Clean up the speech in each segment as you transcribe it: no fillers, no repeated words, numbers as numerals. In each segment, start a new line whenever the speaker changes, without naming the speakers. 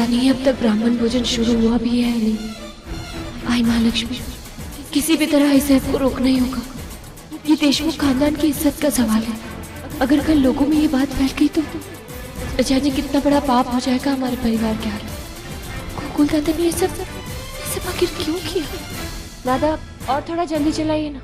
पता नहीं अब तक ब्राह्मण भोजन शुरू हुआ भी है या नहीं। आई महालक्ष्मी, किसी भी तरह इसे को रोकना ही होगा। ये देशमुख खानदान की इज्जत का सवाल है। अगर कल लोगों में ये बात फैल गई तो जाने कितना बड़ा पाप हो जाएगा हमारे परिवार के हाल। गोकुल दादा ने ये सब आखिर क्यों किया? दादा और थोड़ा जल्दी चलाइए ना।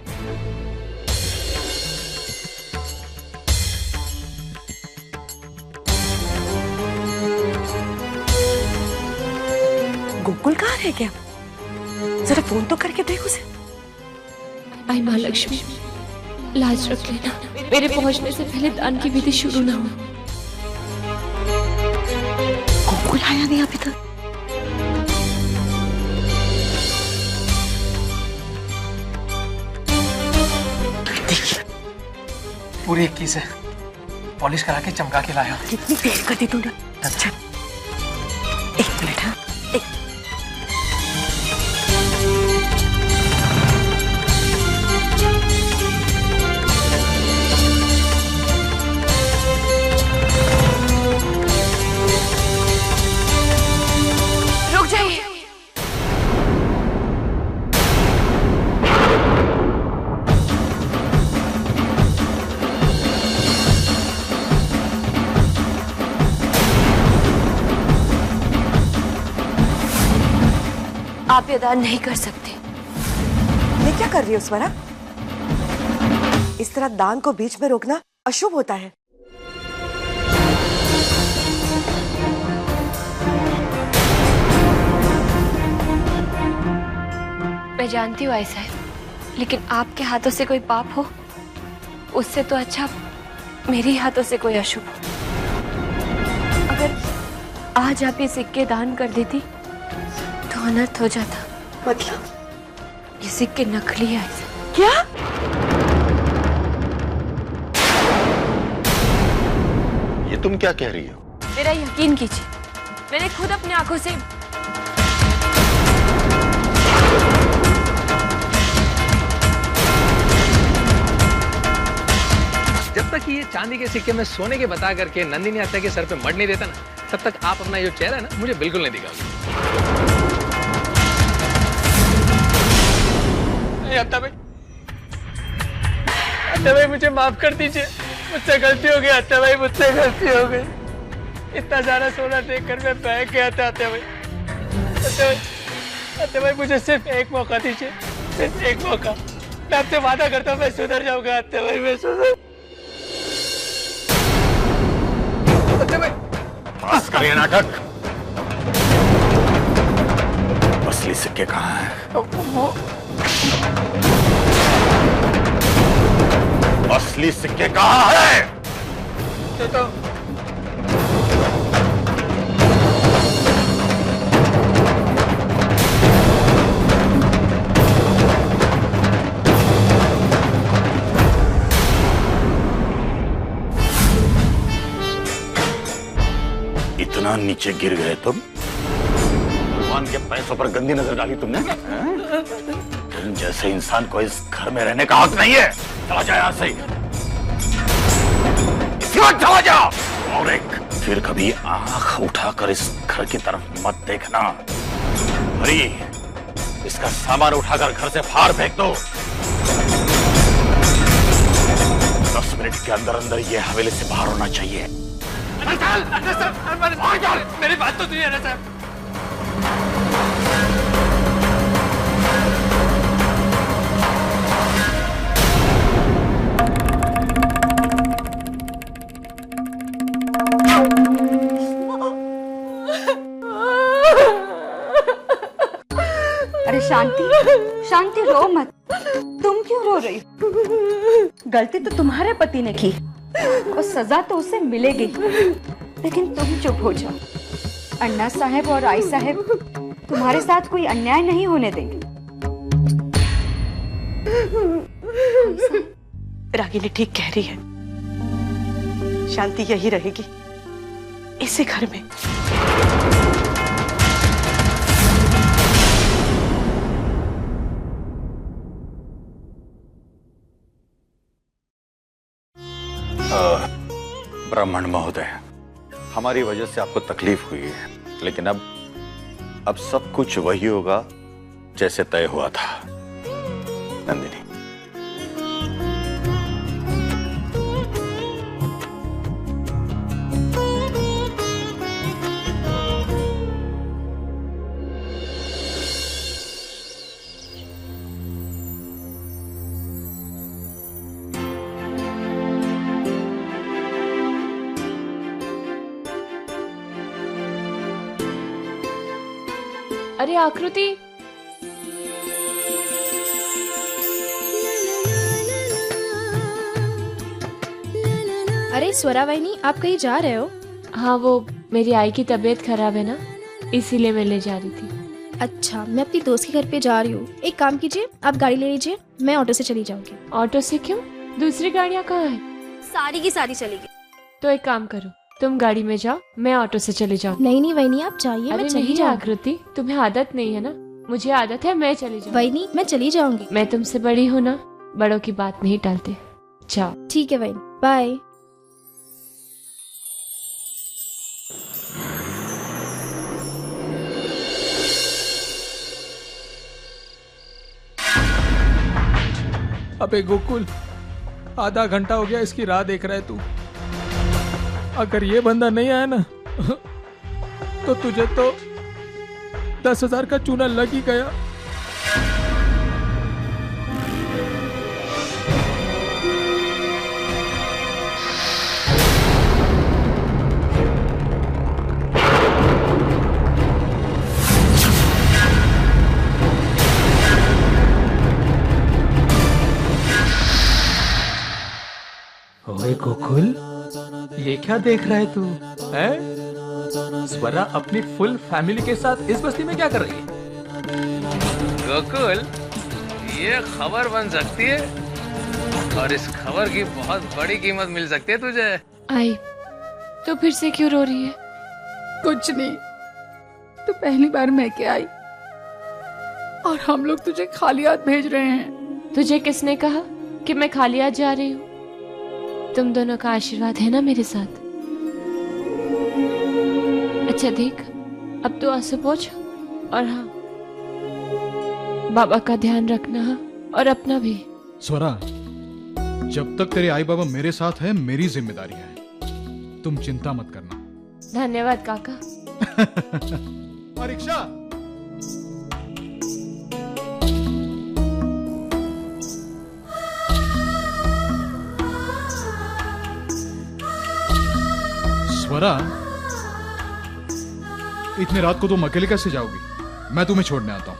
गोकुल कहाँ है क्या? जरा फोन तो करके देख उसे।
आई महालक्ष्मी, लाज रख लेना, मेरे पहुंचने से पहले दान की विधि शुरू ना हो।
गोकुल आया नहीं अभी तक।
पूरी 21 है, पॉलिश करा के चमका के लाया।
कितनी देर कर दी तूने? अच्छा 1 मिनट। हाँ
रुक जाइए। आप ये दान नहीं कर सकते।
ये क्या कर रही हो स्वरा? इस तरह दान को बीच में रोकना अशुभ होता है।
मैं जानती हूँ ऐसा है, लेकिन आपके हाथों से कोई पाप हो उससे तो अच्छा मेरे हाथों से कोई अशुभ हो। अगर आज आप ये सिक्के दान कर देती तो अनर्थ हो जाता।
मतलब
ये सिक्के नकली है। ऐसा
क्या?
ये तुम क्या कह रही हो?
मेरा यकीन कीजिए, मैंने खुद अपनी आंखों से।
जब तक ये चांदी के सिक्के में सोने के बता करके नंदिनी अत्ता के सर पे मड नहीं देता ना, तब तक आप अपना ये चेहरा है ना मुझे बिल्कुल नहीं दिखाओगे। अत्ता भाई मुझे माफ कर दीजिए, मुझसे गलती हो गई। अत्ता भाई मुझसे गलती हो गई। इतना सारा सोना देखकर मैं बहक गया था। अत्ता भाई मुझे सिर्फ एक मौका दीजिए, सिर्फ एक मौका। मैं आपसे वादा करता हूँ मैं सुधर जाऊंगा। अत्ता भाई मैं सुधर।
बस करिए नाटक। असली सिक्के कहाँ हैं? असली सिक्के कहाँ हैं?
तो
इतना नीचे गिर गए तुम? भगवान के पैसों पर गंदी नजर डाली तुमने? तुम जैसे इंसान को इस घर में रहने का हक नहीं है। चला जाए यहाँ से, इसी वक्त चला जाओ। और एक फिर कभी आंख उठाकर इस घर की तरफ मत देखना। हरी, इसका सामान उठाकर घर से बाहर फेंक दो। 10 मिनट के अंदर अंदर ये हवेली से बाहर होना चाहिए।
मेरी बात तो सुनिए ना साहब।
अरे शांति, शांति रो मत। तुम क्यों रो रही हो? गलती तो तुम्हारे पति ने की और सजा तो उसे मिलेगी, लेकिन तुम चुप हो जाओ। अन्ना साहब और आई साहब तुम्हारे साथ कोई अन्याय नहीं होने देंगे।
रागिनी ठीक कह रही है, शांति यही रहेगी इसी घर में।
ब्राह्मण महोदय, हमारी वजह से आपको तकलीफ हुई है, लेकिन अब सब कुछ वही होगा जैसे तय हुआ था नंदिनी।
अरे आकृति,
अरे स्वरा वाहिनी, आप कहीं जा रहे हो?
हाँ वो मेरी आई की तबीयत खराब है ना, इसीलिए मैं ले जा रही थी।
अच्छा, मैं अपनी दोस्त के घर पे जा रही हूँ। एक काम कीजिए, आप गाड़ी ले लीजिए, मैं ऑटो से चली जाऊंगी।
ऑटो से क्यों? दूसरी गाड़ियाँ कहाँ है?
सारी की सारी चलेगी।
तो एक काम करो, तुम गाड़ी में जाओ, मैं ऑटो से चले जाऊँ।
नहीं नहीं वहिनी, आप जाइए, मैं चली जाऊंगी।
आकृति, तुम्हें आदत नहीं है ना? मुझे आदत है, मैं चली जाऊँ।
वहिनी, मैं चली जाऊंगी।
मैं तुमसे बड़ी हूँ ना, बड़ों की बात नहीं टालते। जाओ।
ठीक है वहिनी, बाय।
अबे गोकुल, आधा घंटा हो गया इसकी राह देख रहा है तू। अगर ये बंदा नहीं आया ना तो तुझे तो 10,000 का चूना लग ही गया। ओए गोकुल, ये क्या देख रहा है तू? हैं? स्वरा अपनी फुल फैमिली के साथ इस बस्ती में क्या कर रही है? गोकुल, ये खबर बन सकती है और इस खबर की बहुत बड़ी कीमत मिल सकती है तुझे।
आई, तो फिर से क्यों रो रही है?
कुछ नहीं, तो पहली बार मैं क्या आई और हम लोग तुझे खाली हाथ भेज रहे हैं।
तुझे किसने कहा कि मैं खाली हाथ जा रही हूँ? तुम दोनों का आशीर्वाद है ना मेरे साथ। अच्छा देख, अब तो आंसू पोंछ, और हाँ, बाबा का ध्यान रखना और अपना भी।
स्वरा, जब तक तेरे आई बाबा मेरे साथ है, मेरी जिम्मेदारी है, तुम चिंता मत करना।
धन्यवाद काका।
रिक्शा, स्वरा, इतने रात को तुम अकेले कैसे जाओगी? मैं तुम्हें छोड़ने आता हूँ।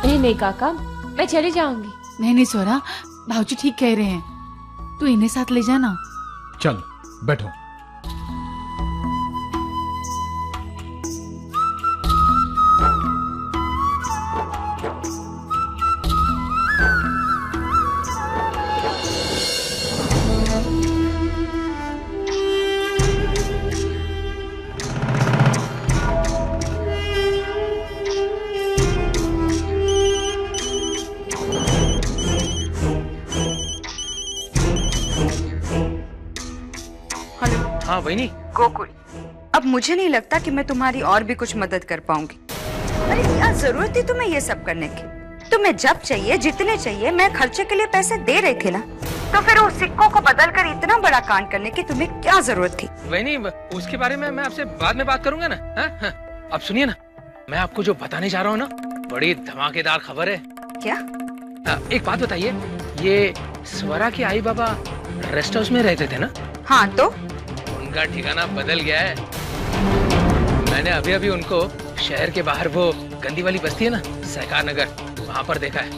नहीं नहीं काका, मैं चली जाऊंगी।
नहीं नहीं स्वरा, भाऊजी ठीक कह रहे हैं, तू इन्हें साथ ले जाना।
चल बैठो।
हाँ वही।
गोकुल, अब मुझे नहीं लगता कि मैं तुम्हारी और भी कुछ मदद कर पाऊंगी। अरे क्या जरूरत थी तुम्हें ये सब करने की? तुम्हें जब चाहिए, जितने चाहिए, मैं खर्चे के लिए पैसे दे रही थी ना, तो फिर उस सिक्कों को बदलकर इतना बड़ा कांड करने की तुम्हें क्या जरूरत थी?
वही, उसके बारे में मैं आपसे बाद में बात करूंगा ना। हाँ? अब सुनिए ना, मैं आपको जो बताने जा रहा हूँ ना, बड़ी धमाकेदार खबर है।
क्या?
एक बात बताइए, ये स्वरा के आई बाबा रेस्ट हाउस में रहते थे ना?
हाँ तो
उनका ठिकाना बदल गया है। मैंने अभी अभी उनको शहर के बाहर वो गंदी वाली बस्ती है ना, सहकार नगर, वहां पर देखा है।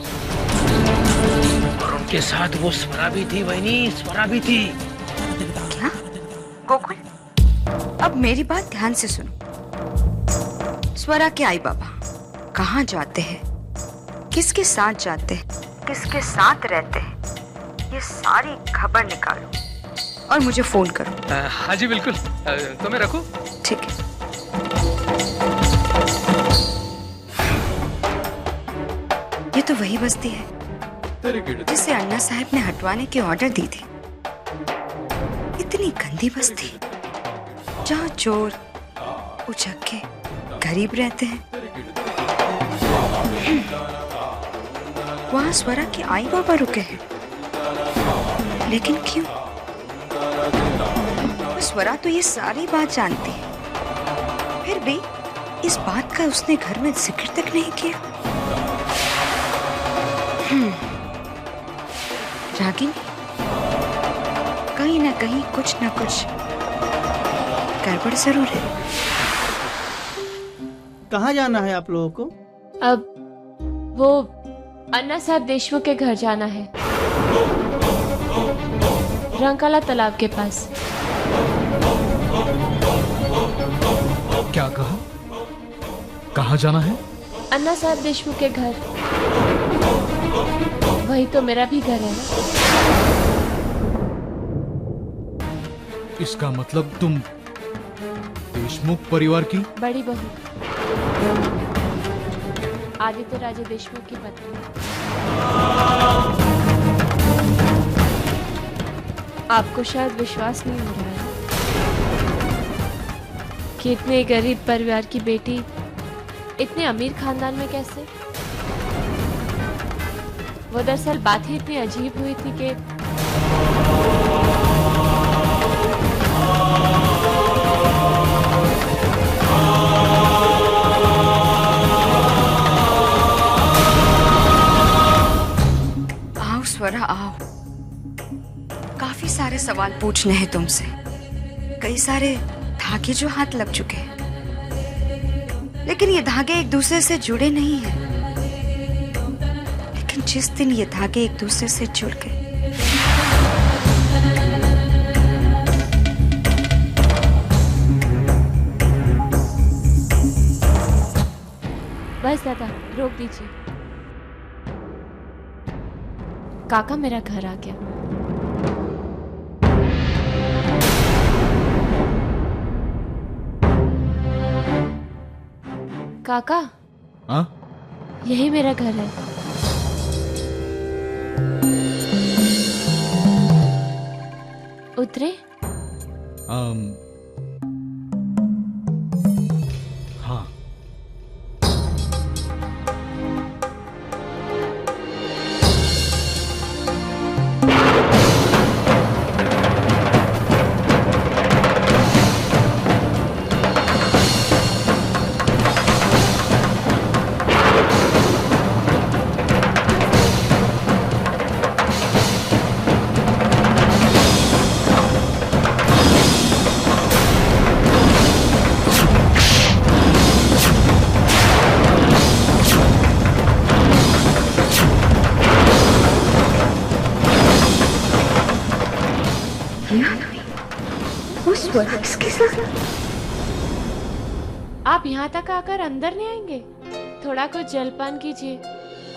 और उनके साथ वो स्वरा भी थी। वही, स्वरा भी थी।
क्या? गोकुल, अब मेरी बात ध्यान से सुनो। स्वरा के आई बाबा कहाँ जाते हैं, किसके साथ जाते हैं, किसके साथ रहते हैं, ये सारी खबर निकालो और मुझे फोन करो।
हाँ जी बिल्कुल। तो मैं रखूं?
ठीक है। ये तो वही बस्ती है जिसे अन्ना साहब ने हटवाने की ऑर्डर दी थी। इतनी गंदी बस्ती, जहाँ चोर, उछक के गरीब रहते हैं। वहां स्वरा के आई बाबा रुके हैं, लेकिन क्यों? स्वरा तो ये सारी बात जानती है, फिर भी इस बात का उसने घर में जिक्र तक नहीं किया। रागिनी, कहीं ना कहीं कुछ ना कुछ गड़बड़ जरूर है।
कहाँ जाना है आप लोगों को?
अब वो अन्ना साहब देशमुख के घर जाना है, रंकाला तालाब के पास।
क्या कहा? कहाँ जाना है?
अन्ना साहब देशमुख के घर। वही तो मेरा भी घर है ना।
इसका मतलब तुम देशमुख परिवार की
बड़ी बहू, आदित्य राजे देशमुख की पत्नी। आपको शायद विश्वास नहीं हो रहा है कि इतने गरीब परिवार की बेटी इतने अमीर खानदान में कैसे। वो दरअसल बात ही इतनी अजीब हुई थी कि
आओ स्वरा आओ, काफी सारे सवाल पूछने हैं तुमसे। कई सारे धागे जो हाथ लग चुके हैं, लेकिन ये धागे एक दूसरे से जुड़े नहीं हैं। लेकिन जिस दिन ये धागे एक दूसरे से जुड़ गए,
बस दादा रोक दीजिए। काका मेरा घर आ गया। काका,
हाँ?
यही मेरा घर है। उतरे?
हाँ।
किसके साथ?
आप यहाँ तक आकर अंदर नहीं आएंगे? थोड़ा कुछ जलपान कीजिए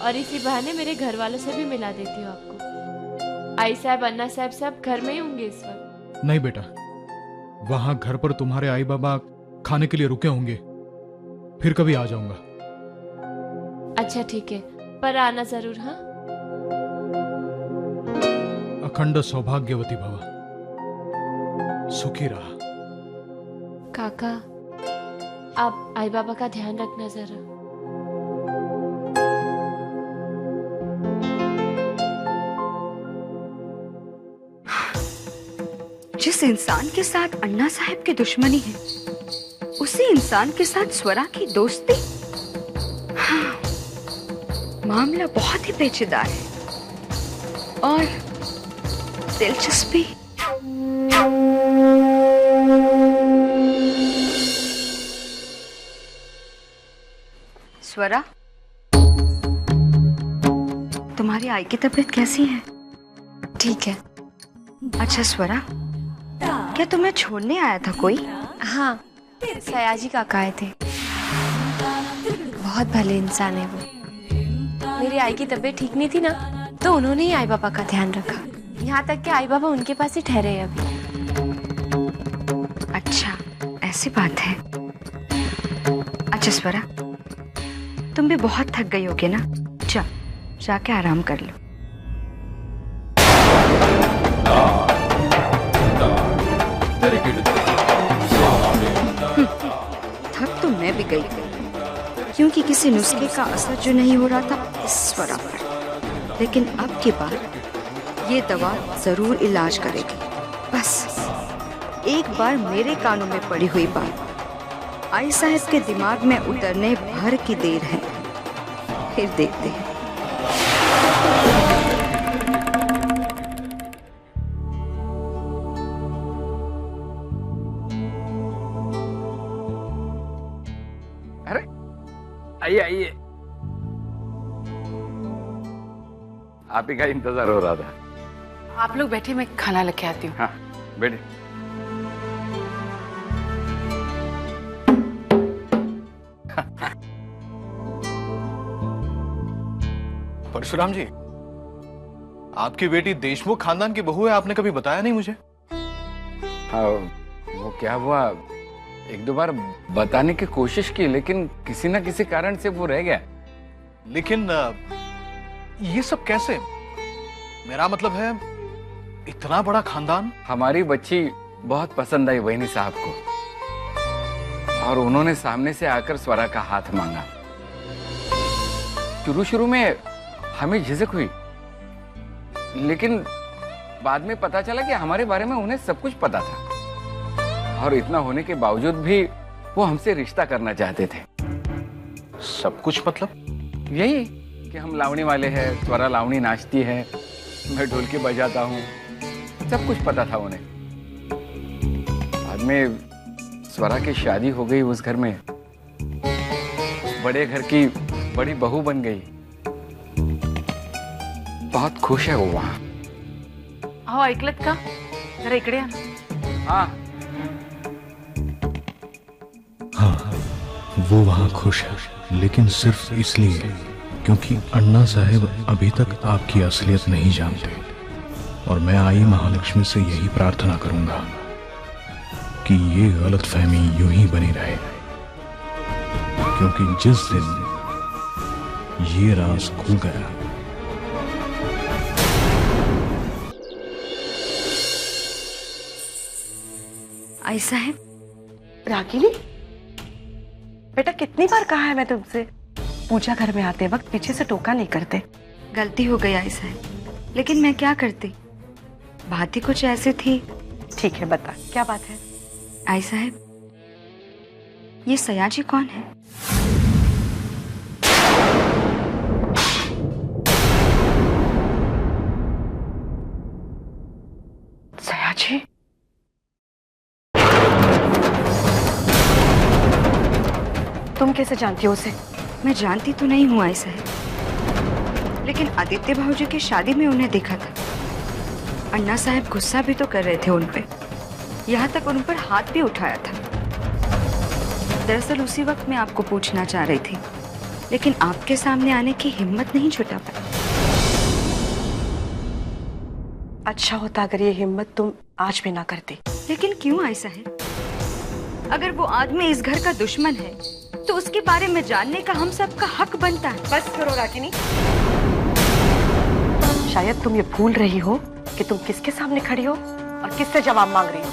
और इसी बहाने मेरे घर वालों से भी मिला देती हूँ आपको। आई साहब, अन्ना साहब सब घर में ही होंगे इस वक्त।
नहीं बेटा, वहां घर पर तुम्हारे आई बाबा खाने के लिए रुके होंगे, फिर कभी आ जाऊंगा।
अच्छा ठीक है, पर आना जरूर। हाँ,
अखंड सौभाग्यवती भव, सुखी रहा।
काका, आप आई बाबा का ध्यान रखना जरा।
जिस इंसान के साथ अन्ना साहब की दुश्मनी है, उसी इंसान के साथ स्वरा की दोस्ती। हाँ, मामला बहुत ही पेचीदा है और दिलचस्पी। स्वरा, तुम्हारी आई की तबीयत कैसी है?
ठीक है।
अच्छा स्वरा, क्या तुम्हें छोड़ने आया था कोई?
हाँ, सयाजी काका आए थे। बहुत भले इंसान है वो। मेरी आई की तबीयत ठीक नहीं थी ना, तो उन्होंने ही आई बाबा का ध्यान रखा। यहाँ तक कि आई बाबा उनके पास ही ठहरे हैं अभी।
अच्छा, ऐसी बात है। अच्छा स्वरा, तुम भी बहुत थक गई होगे ना? जाके आराम कर लो। कि किसी नुस्खे का असर जो नहीं हो रहा था इस स्वरा पर, लेकिन अब की बार ये दवा जरूर इलाज करेगी। बस एक बार मेरे कानों में पड़ी हुई बात आई साहब के दिमाग में उतरने भर की देर है, फिर देखते हैं।
अरे आइए आइए, आप ही का इंतजार हो रहा था।
आप लोग बैठे, मैं खाना लेके आती हूँ।
हाँ बैठे।
परशुराम जी, आपकी बेटी देशमुख खानदान की बहू है, आपने कभी बताया नहीं मुझे।
हाँ, वो क्या हुआ, एक दो बार बताने की कोशिश की, लेकिन किसी न किसी कारण से वो रह गया।
लेकिन ये सब कैसे? मेरा मतलब है इतना बड़ा खानदान।
हमारी बच्ची बहुत पसंद आई वहीनी साहब को, और उन्होंने सामने से आकर स्वरा का हाथ मांगा। शुरू में हमें झिझक हुई, लेकिन बाद में पता चला कि हमारे बारे में उन्हें सब कुछ पता था, और इतना होने के बावजूद भी वो हमसे रिश्ता करना चाहते थे।
सब कुछ मतलब?
यही कि हम लावणी वाले हैं, स्वरा लावणी नाचती है, मैं ढोलकी बजाता हूँ, सब कुछ पता था उन्हें। बाद में स्वरा की शादी हो गई उस घर में, बड़े घर की बड़ी बहू बन गई। बहुत खुश है वो वहाँ।
अहो ऐकलत का, जरा इकडे या ना।
हाँ, वो वहाँ खुश है, लेकिन सिर्फ इसलिए क्योंकि अन्ना साहब अभी तक आपकी असलियत नहीं जानते। और मैं आई महालक्ष्मी से यही प्रार्थना करूंगा कि ये गलतफहमी यूं ही बनी रहे, क्योंकि जिस दिन ये राज खुल गया,
आई साहब। रागिनी बेटा, कितनी बार कहा है मैं तुमसे, पूजा घर में आते वक्त पीछे से टोका नहीं करते।
गलती हो गई आई साहब, लेकिन मैं क्या करती, बात ही कुछ ऐसी थी।
ठीक है, बता क्या बात है।
आई साहब, ये सयाजी कौन है?
सयाजी? तुम कैसे जानती हो उसे?
मैं जानती तो नहीं हूँ आई साहब, लेकिन आदित्य भाऊजी की शादी में उन्हें देखा था। अन्ना साहब गुस्सा भी तो कर रहे थे उन पे, यहाँ तक उन पर हाथ भी उठाया था। दरअसल उसी वक्त मैं आपको पूछना चाह रही थी, लेकिन आपके सामने आने की हिम्मत नहीं जुटा पाई।
अच्छा होता अगर ये हिम्मत तुम आज भी ना करती।
लेकिन क्यों आई साहब? अगर वो आदमी इस घर का दुश्मन है तो उसके बारे में जानने का हम सबका हक बनता है।
बस करो रागिनी, शायद तुम ये भूल रही हो कि तुम किसके सामने खड़ी हो और किससे जवाब मांग रही हो।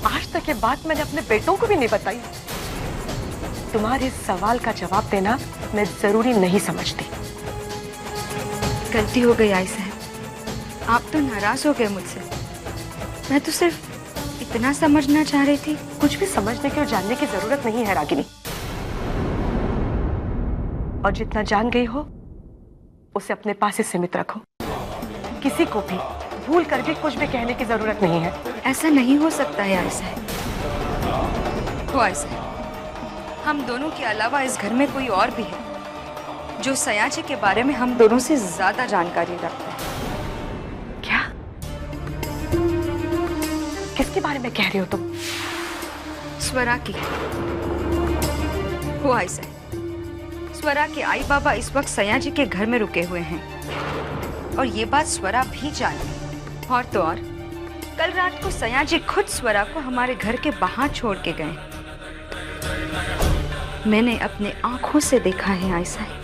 आज तक ये बात मैंने अपने बेटों को भी नहीं बताई। तुम्हारे इस सवाल का जवाब देना मैं जरूरी नहीं समझती।
गलती हो गई आई साहब, आप तो नाराज हो गए मुझसे। मैं तो सिर्फ इतना समझना चाह रही थी।
कुछ भी समझने की और जानने की जरूरत नहीं है रागिनी, और जितना जान गई हो उसे अपने पास ही सीमित रखो। किसी को भी भूल कर भी कुछ भी कहने की जरूरत नहीं है।
ऐसा नहीं हो सकता है ऐसा है। वो ऐसा है, हम दोनों के अलावा इस घर में कोई और भी है जो सयाजी के बारे में हम दोनों से ज्यादा जानकारी रखता है।
क्या? किसके बारे में कह रही हो तुम?
स्वरा की। वो ऐसा है, स्वरा के आई बाबा इस वक्त सयाजी के घर में रुके हुए हैं, और ये बात स्वरा भी जानती। और तो और कल रात को सयाजी खुद स्वरा को हमारे घर के बाहर छोड़ के गए। मैंने अपने आंखों से देखा है ऐसा है।